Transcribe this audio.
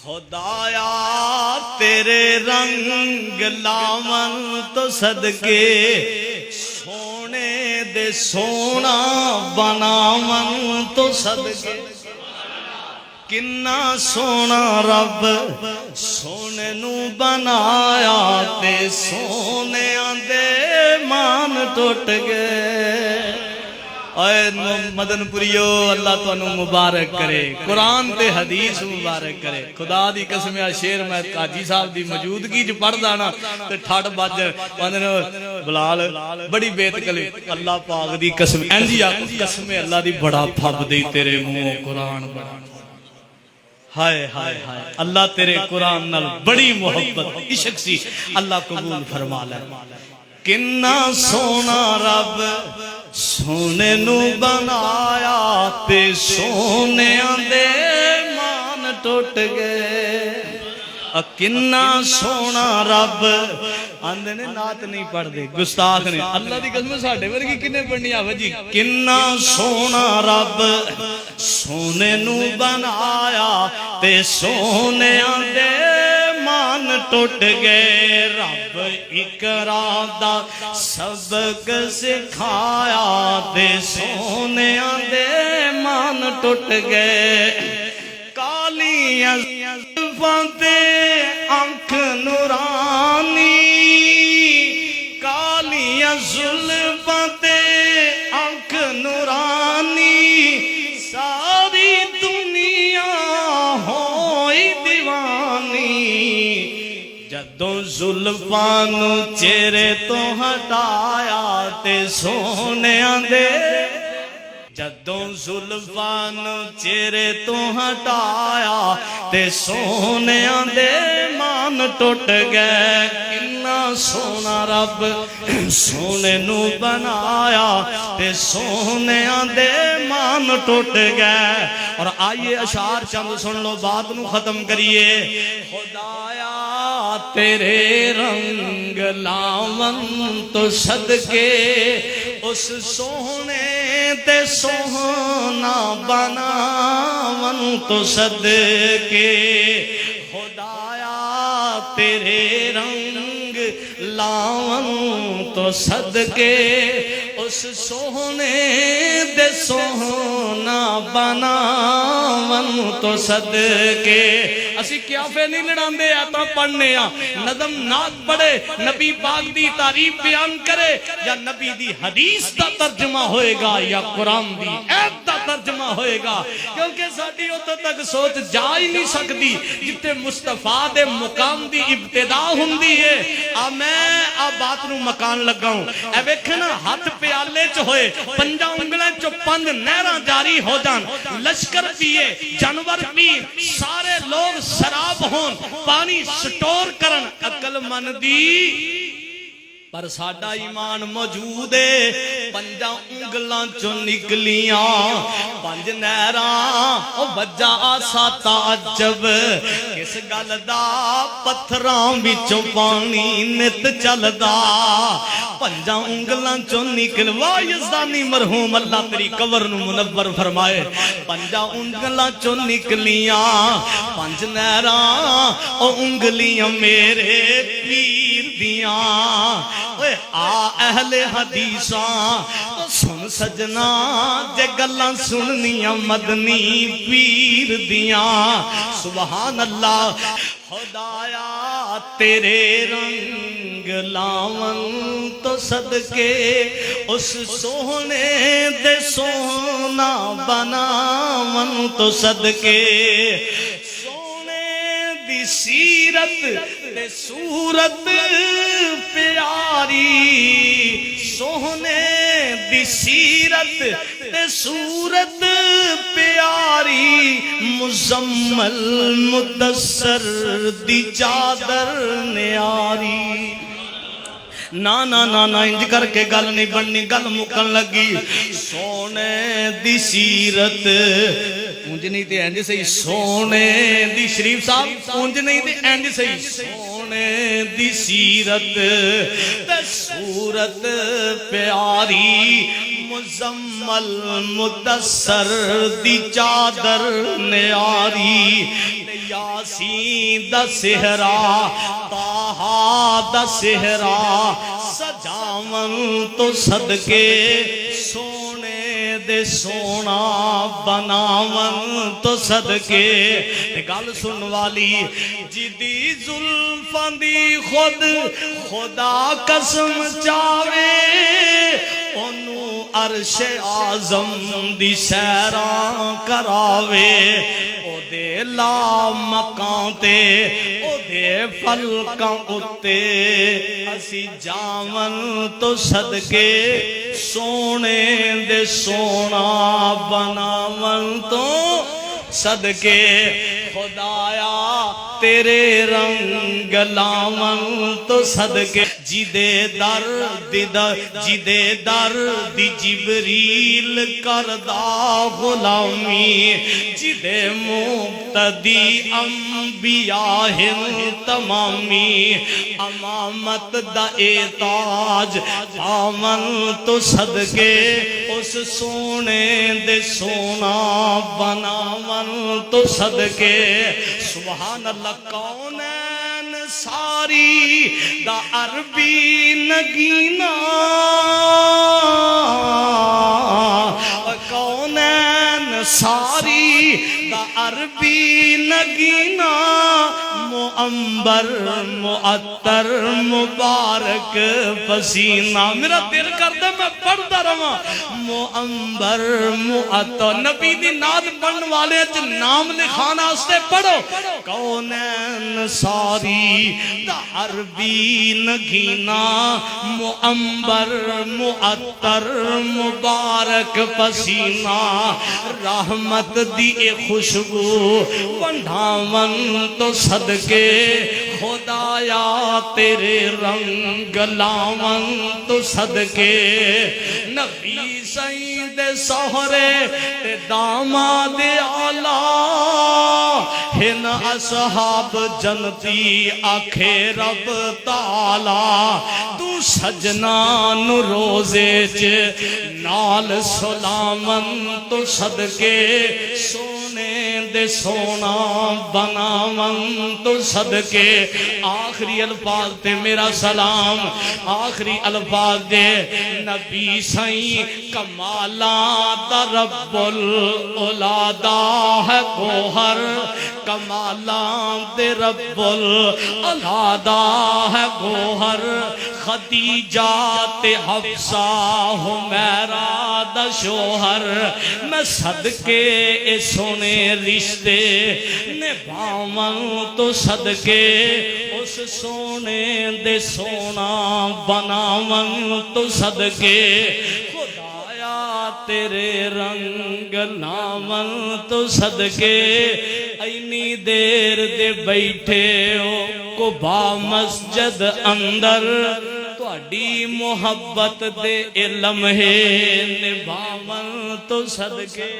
خدایا تیرے رنگ لاون تو صدقے سونے دے سونا بناون تو صدقے کنا سونا رب سونے نو بنایا تے سونے دے مان ٹوٹ گئے۔ اے مدن پوریو اللہ تو انہوں مبارک کرے، قرآن تے حدیث مبارک کرے۔ خدا دی قسم ہے شیر میں قاضی صاحب دی موجودگی جو پڑھ دانا تے ٹھاڑ باج بلال بڑی بیت کلے اللہ پاک دی قسم انجیا قسم اللہ دی بڑا پھب دی تیرے منہ قرآن بڑا ہائے ہائے ہائے اللہ تیرے قرآن نال بڑی محبت عشق سی اللہ قبول فرما لے۔ کنا سونا رب سونے نو بنایا تے سونے دے مان ٹوٹ گئے۔ کنا سونا رب آندے نے نات نہیں پڑھ دے گستاخ نے اللہ دی قسم ساڑھے ورگی کنے پڑھنی آوہ جی۔ کنا سونا رب سونے نو بنایا تے سونے دے مان ٹوٹ گئے۔ رب اقرا دا سبق سکھایا تے سونے دے مان ٹوٹ گئے۔ کالیاں زلفاں تے آنکھ نورانی، کالیاں زلفاں تے آنکھ نورانی، ساری دنیا ہوئی دیوانی۔ جدوں زلفاں نو چہرے تو ہٹایا تے سونیاں دے، جدوں زلفاں نو چہرے تو ہٹایا تے سونیاں دے مان ٹوٹ گئے۔ کنا سونا رب سونے نو بنایا تے سونیاں دے مان ٹوٹ گئے۔ اور آئیے اشعار چند سن لو بات نو ختم کریے۔ خدایا تیرے رنگ لاون تو صدقے اس سونے تے سونا بناون تو صدقے۔ خدایا تیرے رنگ لاون تو صدقے اس سونے دے سونا بناون تو صدقے۔ اسی قیافے نہیں لڑاندے آتا پڑھنے نظم نات پڑھے نبی پاک دی تعریف بیان کرے، یا نبی دی حدیث دا ترجمہ ہوئے گا یا قرآن دی ایت دا ترجمہ ہوئے گا، کیونکہ ساڑھی اتھے تک سوچ جا ہی نہیں سکتی جتے مصطفیٰ دے مقام دی ابتدا ہوندی ہے۔ میں بات نو مکان لگاؤں اے بیکھنا ہاتھ پیالے چ ہوئے پنجا انگلیں چو پند نہراں جاری ہو جان، لشکر پیے جانور پی سارے لوگ شراب ہون پانی سٹور کرن عقل مندی، پر ساڈا ایمان موجود ہے۔ پنجا انگلاں چو نکلیاں پنج نہراں وجا آسا تعجب، کس گل دا پتھراں وچوں پانی نت چلدا۔ پنجا انگلاں چو نکل واہ یزدانی مرحوم اللہ تیری قبر نو منور فرمائے۔ پنجا انگلاں چو نکلیاں پنج نہراں او انگلیاں میرے پیر دیاں۔ آ اہل حدیثاں تو سن سجنا جے گلاں سننیاں مدنی پیر دیاں۔ سبحان اللہ۔ خدایا تیرے رنگ لاون تو صدقے اس سونے دے سونا بناون تو صدقے۔ سونے دی سیرت تے صورت پیاری، سونے دی سیرت تے صورت پیاری، مزمل مدثر دی چادر نیاری۔ نا نا نا نا انج کر کے گل نہیں بننی، گل مکن لگی۔ سونے دی سیرت اونج نہیں تے انج صحیح، سونے دی شریف صاحب اونج نہیں تے انج صحیح، سونے دی سیرت تے صورت پیاری، مزمل مدثر دی چادر نیاری۔ یاسین دا سہرا طٰہٰ دا سہرا سجاون تو صدقے سونے دے سونا بناون تو صدقے گل سن والی جدی زلفاں دی خود خدا قسم چاوے اونوں عرش اعظم دی سیراں کراوے او دے لا مکان تے او دے فلکاں اُتے اسی جاون تو صدقے سونے دے سونا بناون تو صدقے خدایا تیرے رنگ لاون تو صدقے جدے در دی جبریل کردہ غلامی جدے مقتدی انبیاء تمامی امامت دا اعتاج آمن تو صدقے اس سونے دے سونا بناون تو صدقے سبحان اللہ کونین ساری دا عربی نگینا کونین ساری دا عربی نگینا معنبر معطر مبارک پسینہ میرا دل کر دے میں پڑھتا رہا معنبر معطر نبی دی ناد پڑھن والے نام لکھانا اس سے پڑھو کونین ساری دا عربی نگینا معنبر معطر مبارک پسینہ رحمت دی خوشبو ونڈھاون تو صدقے خدایا تیرے رنگ لاون تو صدقے نبی سید سہرے تے داماد آلہ ہن اصحاب جنتی آکھے رب تعالی تو سجنان روزے چ نال سلامن تو صدقے سونے دے سونا بناون تو صدقے آخری الفاظ تے میرا سلام آخری الفاظ دے نبی سائیں کمالات رب الاولادا ہے گوہر کمالات رب الاولادا ہے گوہر خدیجہ تے حفصہ حمیرہ دا شوہر میں صدقے اے سونے رشتے نبھاون تو صدقے اس سونے دے سونا بناون تو صدقے خدایا تیرے رنگ لاون تو صدقے اینی دیر دے بیٹھے ہو قبا مسجد اندر تہاڈی محبت دے علم ہے نبھاون تو صدقے